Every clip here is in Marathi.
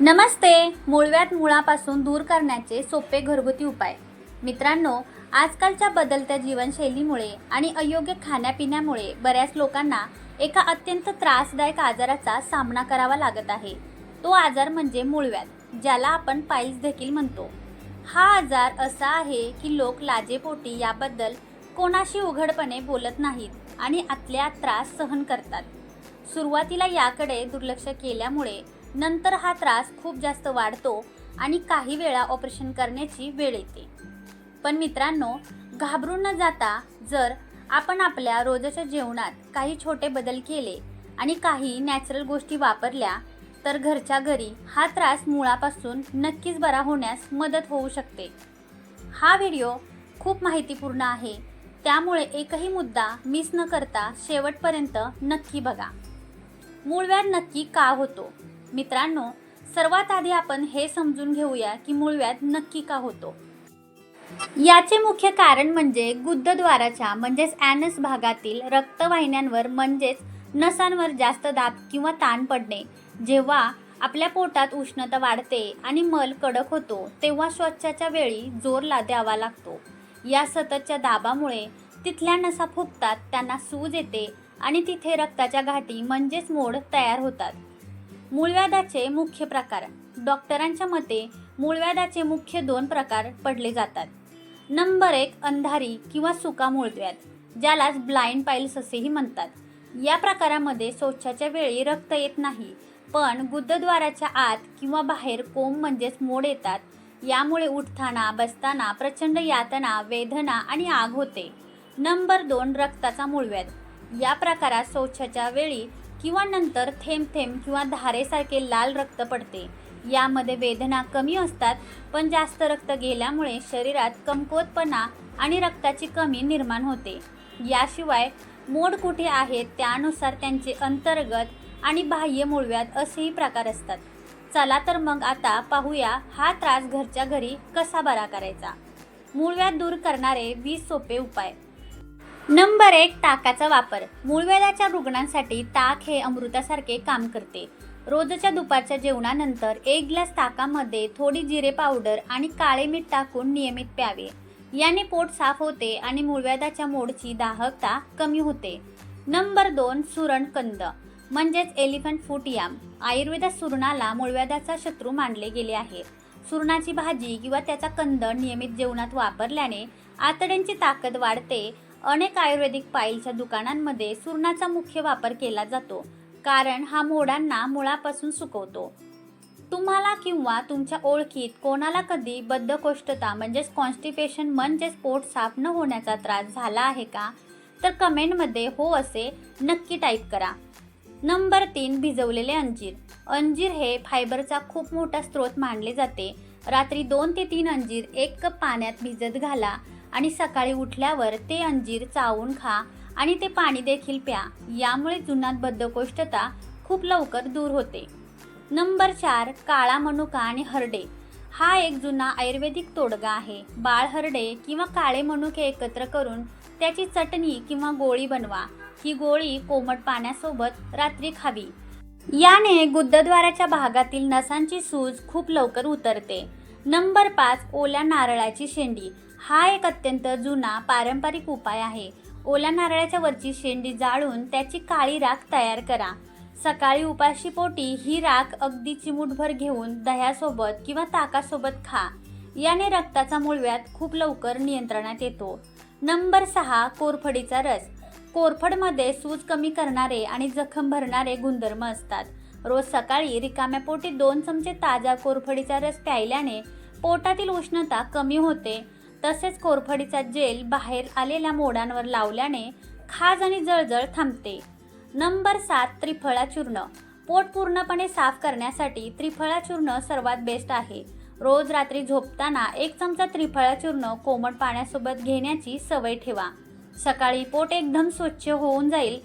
नमस्ते. मूळव्याध मुळापासून दूर करण्याचे सोपे घरगुती उपाय. मित्रांनो, आजकालच्या बदलत्या जीवनशैलीमुळे आणि अयोग्य खाण्यापिण्यामुळे बऱ्याच लोकांना एका अत्यंत त्रासदायक आजाराचा सामना करावा लागत आहे. तो आजार म्हणजे मूळव्याध, ज्याला आपण पाईल्स देखील म्हणतो. हा आजार असा आहे की लोक लाजेपोटी याबद्दल कोणाशी उघडपणे बोलत नाहीत आणि आतल्या त्रास सहन करतात. सुरुवातीला याकडे दुर्लक्ष केल्यामुळे नंतर हा त्रास खूप जास्त वाढतो आणि काही वेळा ऑपरेशन करण्याची वेळ येते. पण मित्रांनो, घाबरून न जाता जर आपण आपल्या रोजच्या जेवणात काही छोटे बदल केले आणि काही नॅचरल गोष्टी वापरल्या तर घरच्या घरी हा त्रास मुळापासून नक्कीच बरा होण्यास मदत होऊ शकते. हा व्हिडिओ खूप माहितीपूर्ण आहे, त्यामुळे एकही मुद्दा मिस न करता शेवटपर्यंत नक्की बघा. मूळव्याध नक्की का होतो? मित्रांनो, सर्वात आधी आपण हे समजून घेऊया की मूळव्याध नक्की का होतो. याचे मुख्य कारण म्हणजे गुदद्वाराच्या म्हणजेच ॲनस भागातील रक्तवाहिन्यांवर म्हणजेच नसांवर जास्त दाब किंवा ताण पडणे. जेव्हा आपल्या पोटात उष्णता वाढते आणि मल कडक होतो तेव्हा श्वासाच्या वेळी जोर द्यावा लागतो. या सततच्या दाबामुळे तिथल्या नसा फुगतात, त्यांना सूज येते आणि तिथे रक्ताच्या गाठी म्हणजेच मोड तयार होतात. मूळव्याधाचे मुख्य प्रकार. डॉक्टरांच्या मते मूळव्याधाचे मुख्य 2 प्रकार पडले जातात. नंबर 1, अंधारी किंवा सुका मूळव्याध, ज्यालाच ब्लाइंड पाईल्स असेही म्हणतात. या प्रकारामध्ये शौचाच्या वेळी रक्त येत नाही, पण गुदद्वाराच्या आत किंवा बाहेर कोंब म्हणजेच मोड येतात. यामुळे उठताना बसताना प्रचंड यातना, वेदना आणि आग होते. नंबर 2, रक्ताचा मूळव्याध. या प्रकारात शौचाच्या वेळी किंवा नंतर थेंब थेंब किंवा धारेसारखे लाल रक्त पडते. यामध्ये वेदना कमी असतात, पण जास्त रक्त गेल्यामुळे शरीरात कमकुवतपणा आणि रक्ताची कमी निर्माण होते. याशिवाय मोड कुठे आहेत त्यानुसार त्यांचे अंतर्गत आणि बाह्य मूळव्याध असेही प्रकार असतात. चला तर मग आता पाहूया हा त्रास घरच्या घरी कसा बरा करायचा. मूळव्याध दूर करणारे 20 सोपे उपाय. नंबर 1, ताकाचा वापर. मूळव्याधाच्या रुग्णांसाठी ताक हे अमृतासारखे काम करते. रोजच्या दुपारच्या जेवणानंतर 1 ग्लास ताकामध्ये थोडी जिरे पावडर आणि काळे मीठ टाकून नियमित प्यावे. याने पोट साफ होते आणि मूळव्याधाच्या मोडची दाहकता कमी होते. नंबर 2, सुरणकंद म्हणजेच एलिफंट फूट याम. आयुर्वेदात सुरणाला मूळव्याधाचा शत्रू मानले गेले आहे. सुरणाची भाजी किंवा त्याचा कंद नियमित जेवणात वापरल्याने आतड्यांची ताकद वाढते. अनेक आयुर्वेदिक पाईलच्या दुकानांमध्ये सुरणाचा मुख्य वापर केला जातो, कारण हा मोडांना मुळापासून सुकवतो. तुम्हाला किंवा तुमच्या ओळखीत कोणाला कधी बद्धकोष्ठता म्हणजेच कॉन्स्टिपेशन म्हणजेच पोट साफ न होण्याचा त्रास झाला आहे का? तर कमेंटमध्ये हो असे नक्की टाईप करा. नंबर 3, भिजवलेले अंजीर. अंजीर हे फायबरचा खूप मोठा स्रोत मानले जाते. रात्री 2 ते 3 अंजीर 1 कप पाण्यात भिजत घाला आणि सकाळी उठल्यावर ते अंजीर चावून खा आणि ते पाणी देखील प्या. यामुळे जुनाट बद्धकोष्ठता खूप लवकर दूर होते. नंबर 4, काळा मनुका आणि हरडे. हा एक जुना आयुर्वेदिक तोडगा आहे. बाळ हरडे किंवा काळे मनुके एकत्र करून त्याची चटणी किंवा गोळी बनवा. ही गोळी कोमट पाण्यासोबत रात्री खावी. याने गुदद्वाराच्या भागातील नसांची सूज खूप लवकर उतरते. नंबर 5, ओल्या नारळाची शेंडी. हा एक अत्यंत जुना पारंपरिक उपाय आहे. ओल्या नारळाच्या वरची शेंडी जाळून त्याची काळी राख तयार करा. सकाळी उपाशीपोटी ही राख अगदी चिमूटभर घेऊन दह्यासोबत किंवा ताकासोबत खा. याने रक्ताचा मूळव्याध खूप लवकर नियंत्रणात येतो. नंबर 6, कोरफडीचा रस. कोरफडमध्ये सूज कमी करणारे आणि जखम भरणारे गुणधर्म असतात. रोज सकाळी रिकाम्या पोटी 2 चमचे ताजा कोरफडीचा रस प्यायल्याने पोटातील उष्णता कमी होते. तसेच कोरफडीचा जेल बाहेर आलेल्या मोडांवर लावल्याने खाज आणि जळजळ थांबते. नंबर 7, त्रिफळा चूर्ण. पोट पूर्णपणे साफ करण्यासाठी त्रिफळा चूर्ण सर्वात बेस्ट आहे. रोज रात्री झोपताना 1 चमचा त्रिफळा चूर्ण कोमट पाण्यासोबत घेण्याची सवय ठेवा. सकाळी पोट एकदम स्वच्छ होऊन जाईल,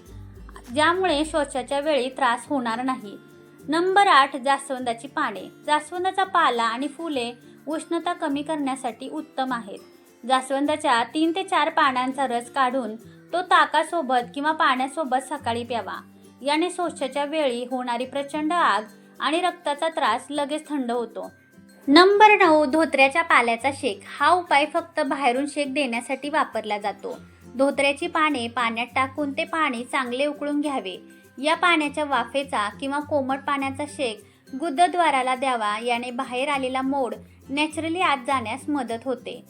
ज्यामुळे शौचाच्या वेळी त्रास होणार नाही. नंबर 8, जास्वंदाची पाने. जास्वंदाचा पाला आणि फुले उष्णता कमी करण्यासाठी उत्तम आहेत. जास्वंदाच्या 3 ते 4 पानांचा रस काढून तो ताकासोबत किंवा पाण्यासोबत सकाळी प्यावा. याने शौचाच्या वेळी होणारी प्रचंड आग आणि रक्ताचा त्रास लगेच थंड होतो. नंबर 9, धोत्र्याच्या पाल्याचा शेक. हा उपाय फक्त बाहेरून शेक देण्यासाठी वापरला जातो. धोत्र्याची पाने पाण्यात टाकून ते पाणी चांगले उकळून घ्यावे. या पाण्याच्या वाफेचा किंवा कोमट पाण्याचा शेक गुदद्वाराला द्यावा. याने बाहेर आलेला मोड नॅचरली आत जाण्यास मदत होते.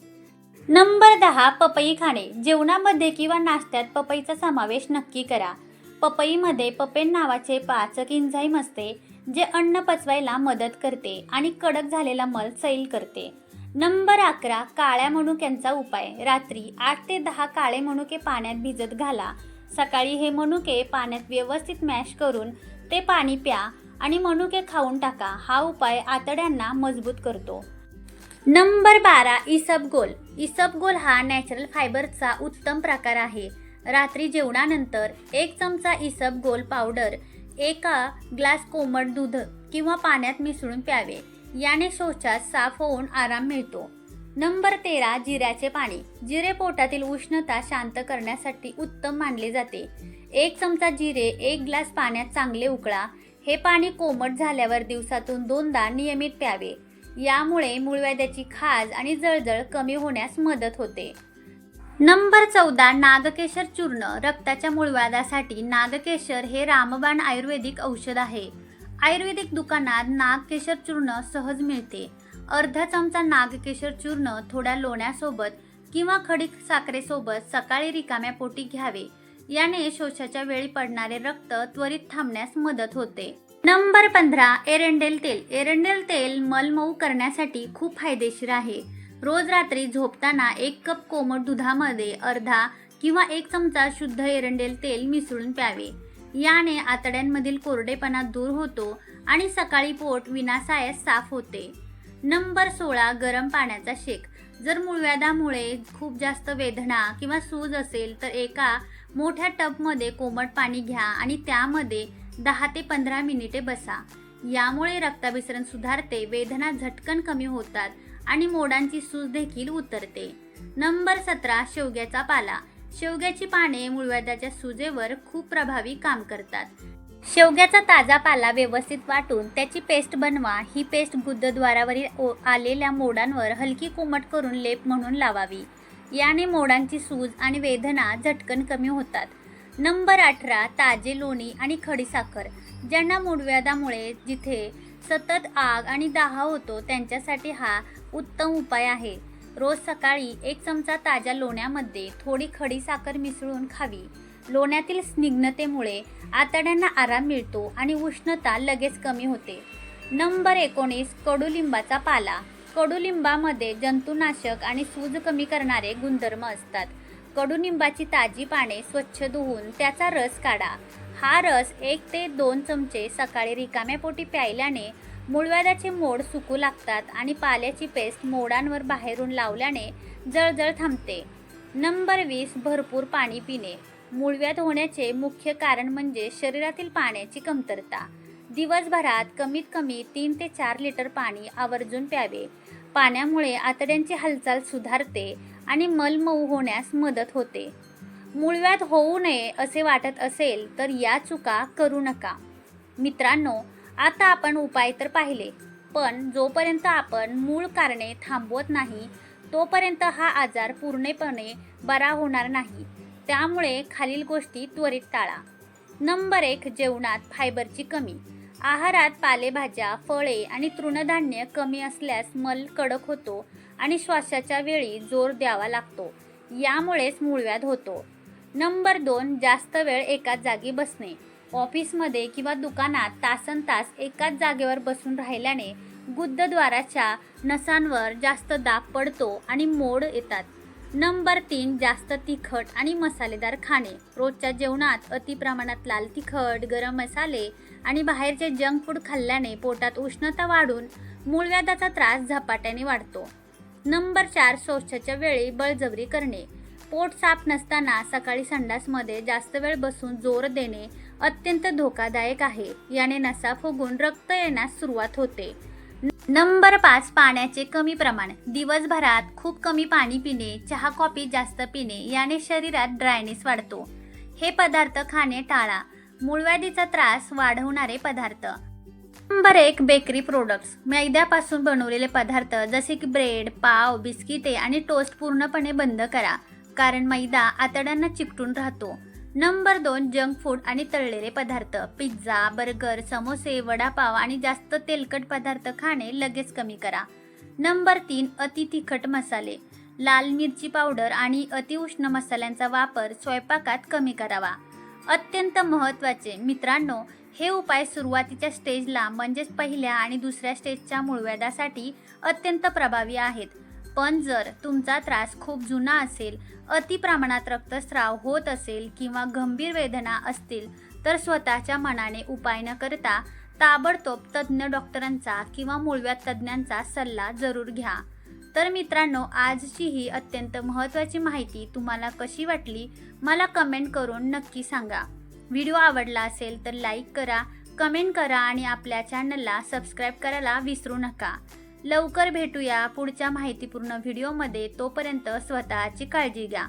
नंबर 10, पपई खाणे. जेवणामध्ये किंवा नाश्त्यात पपईचा समावेश नक्की करा. पपईमध्ये पपेन नावाचे पाचक एन्झाईम असते, जे अन्न पचवायला मदत करते आणि कडक झालेला मल सैल करते. नंबर 11, काळ्या मनुक्यांचा उपाय. रात्री 8 ते 10 काळे मनुके पाण्यात भिजत घाला. सकाळी हे मनुके पाण्यात व्यवस्थित मॅश करून ते पाणी प्या आणि मनुके खाऊन टाका. हा उपाय आतड्यांना मजबूत करतो. नंबर 12, इसबगोल. इसबगोल हा नॅचरल फायबरचा उत्तम प्रकार आहे. रात्री जेवणानंतर 1 चमचा इसबगोल पावडर 1 ग्लास कोमट दूध किंवा पाण्यात मिसळून प्यावे. याने शौचास साफ होऊन आराम मिळतो. नंबर 13, जिऱ्याचे पाणी. जिरे पोटातील उष्णता शांत करण्यासाठी उत्तम मानले जाते. 1 चमचा जिरे 1 ग्लास पाण्यात चांगले उकळा. हे पाणी कोमट झाल्यावर दिवसातून 2दा नियमित प्यावे. यामुळे मूळव्याधाची खाज आणि जळजळ कमी होण्यास मदत होते. नंबर 14, नागकेशर चूर्ण. रक्ताच्या मूळव्याधासाठी नागकेशर हे रामबाण आयुर्वेदिक औषध आहे. आयुर्वेदिक दुकानात नागकेशर चूर्ण सहज मिळते. अर्धा चमचा नागकेशर चूर्ण थोड्या लोण्यासोबत किंवा खडी साखरेसोबत सकाळी रिकाम्या पोटी घ्यावे. याने शौचाच्या वेळी पडणारे रक्त त्वरित थांबण्यास मदत होते. नंबर 15, एरंडेल तेल. एरंडेल तेल मल मऊ करण्यासाठी खूप फायदेशीर आहे. रोज रात्री झोपताना 1 कप कोमट दुधामध्ये अर्धा किंवा 1 चमचा शुद्ध एरंडेल तेल मिसळून प्यावे. याने आतड्यांमधील कोरडेपणा दूर होतो आणि सकाळी पोट विनासायास साफ होते. नंबर 16, गरम पाण्याचा शेक. जर मूळव्याधामुळे खूप जास्त वेदना किंवा सूज असेल तर एका मोठ्या टबमध्ये कोमट पाणी घ्या आणि त्यामध्ये 10 ते 15 मिनिटे बसा. यामुळे रक्ताभिसरण सुधारते, वेदना झटकन कमी होतात आणि मोडांची सूज देखील उतरते. नंबर 17, शेवग्याचा पाला. शेवग्याची पाने मूळव्याधाच्या सुजेवर खूप प्रभावी काम करतात. शेवग्याचा ताजा पाला व्यवस्थित वाटून त्याची पेस्ट बनवा. ही पेस्ट गुदद्वारावरील आलेल्या मोडांवर हलकी कोमट करून लेप म्हणून लावावी. याने मोडांची सूज आणि वेदना झटकन कमी होतात. नंबर 18, ताजे लोणी आणि खडीसाखर. ज्यांना मूळव्याधामुळे जिथे सतत आग आणि दाह होतो त्यांच्यासाठी हा उत्तम उपाय आहे. रोज सकाळी 1 चमचा ताज्या लोण्यामध्ये थोडी खडीसाखर मिसळून खावी. लोण्यातील स्निग्धतेमुळे आतड्यांना आराम मिळतो आणि उष्णता लगेच कमी होते. नंबर 19, कडुलिंबाचा पाला. कडुलिंबामध्ये जंतुनाशक आणि सूज कमी करणारे गुणधर्म असतात. कडुलिंबाची ताजी पाने स्वच्छ धुवून त्याचा रस काढा. हा रस 1 ते 2 चमचे सकाळी रिकाम्या पोटी प्यायल्याने मूळव्याधाचे मोड सुकू लागतात आणि पाल्याची पेस्ट मोडांवर बाहेरून लावल्याने जळजळ थांबते. नंबर 20, भरपूर पाणी पिणे. मूळव्याध होण्याचे मुख्य कारण म्हणजे शरीरातील पाण्याची कमतरता. दिवसभरात कमीत कमी 3 ते 4 लिटर पाणी आवर्जून प्यावे. पाण्यामुळे आतड्यांची हालचाल सुधारते आणि मल मऊ होण्यास मदत होते. मूळव्याध होऊ नये असे वाटत असेल तर या चुका करू नका. मित्रांनो, आता आपण उपाय तर पाहिले, पण जोपर्यंत आपण मूळ कारणे थांबवत नाही तोपर्यंत हा आजार पूर्णपणे बरा होणार नाही. त्यामुळे खालील गोष्टी त्वरित टाळा. नंबर 1, जेवणात फायबरची कमी. आहारात पालेभाज्या, फळे आणि तृणधान्य कमी असल्यास मल कडक होतो आणि श्वासाच्या वेळी जोर द्यावा लागतो. यामुळेच मूळव्याध होतो. नंबर 2, जास्त वेळ एकाच जागी बसणे. ऑफिसमध्ये किंवा दुकानात तासनतास एकाच जागेवर बसून राहिल्याने गुदद्वाराच्या नसांवर जास्त दाब पडतो आणि मोड येतात. नंबर 3, जास्त तिखट आणि मसालेदार खाणे. रोजच्या जेवणात अति प्रमाणात लाल तिखट, गरम मसाले आणि बाहेरचे जंक फूड खाल्ल्याने पोटात उष्णता वाढून मूळव्याधाचा त्रास झपाट्याने वाढतो. नंबर 4, शौचाच्या वेळी बळजबरी करणे. पोट साफ नसताना सकाळी संडासमध्ये जास्त वेळ बसून जोर देणे अत्यंत धोकादायक आहे. याने नसा फुगून रक्त येण्यास सुरुवात होते. नंबर 5, पाण्याचे कमी प्रमाण. दिवसभरात खूप कमी पाणी पिणे, चहा कॉफी जास्त पिणे याने शरीरात ड्रायनेस वाढतो. हे पदार्थ खाणे टाळा. मूळव्याधीचा त्रास वाढवणारे पदार्थ. Number 1, bakery products. मैद्यापासून बनवलेले पदार्थ जसे की ब्रेड, पाव, बिस्किटे आणि टोस्ट पूर्णपणे बंद करा, कारण मैदा आतड्यांना चिकटून राहतो. नंबर 2, जंक फूड आणि तळलेले पदार्थ. पिझ्झा, बर्गर, समोसे, वडापाव आणि जास्त तेलकट पदार्थ खाणे लगेच कमी करा. नंबर 3, अति तिखट मसाले. लाल मिरची पावडर आणि अतिउष्ण मसाल्यांचा वापर स्वयंपाकात कमी करावा. अत्यंत महत्त्वाचे मित्रांनो, हे उपाय सुरुवातीच्या स्टेजला म्हणजेच पहिल्या आणि दुसऱ्या स्टेजच्या मूळव्याधासाठी अत्यंत प्रभावी आहेत. पण जर तुमचा त्रास खूप जुना असेल, अति प्रमाणात रक्तस्राव होत असेल किंवा गंभीर वेदना असतील तर स्वतःच्या मनाने उपाय न करता ताबडतोब तज्ज्ञ डॉक्टरांचा किंवा मूळव्याध तज्ज्ञांचा सल्ला जरूर घ्या. तर मित्रांनो, आजची ही अत्यंत महत्त्वाची माहिती तुम्हाला कशी वाटली मला कमेंट करून नक्की सांगा. व्हिडिओ आवडला असेल तर लाईक करा, कमेंट करा आणि आपल्या चॅनलला सबस्क्राईब करायला विसरू नका. लवकर भेटूया पुढच्या माहितीपूर्ण व्हिडिओमध्ये. तोपर्यंत स्वतःची काळजी घ्या.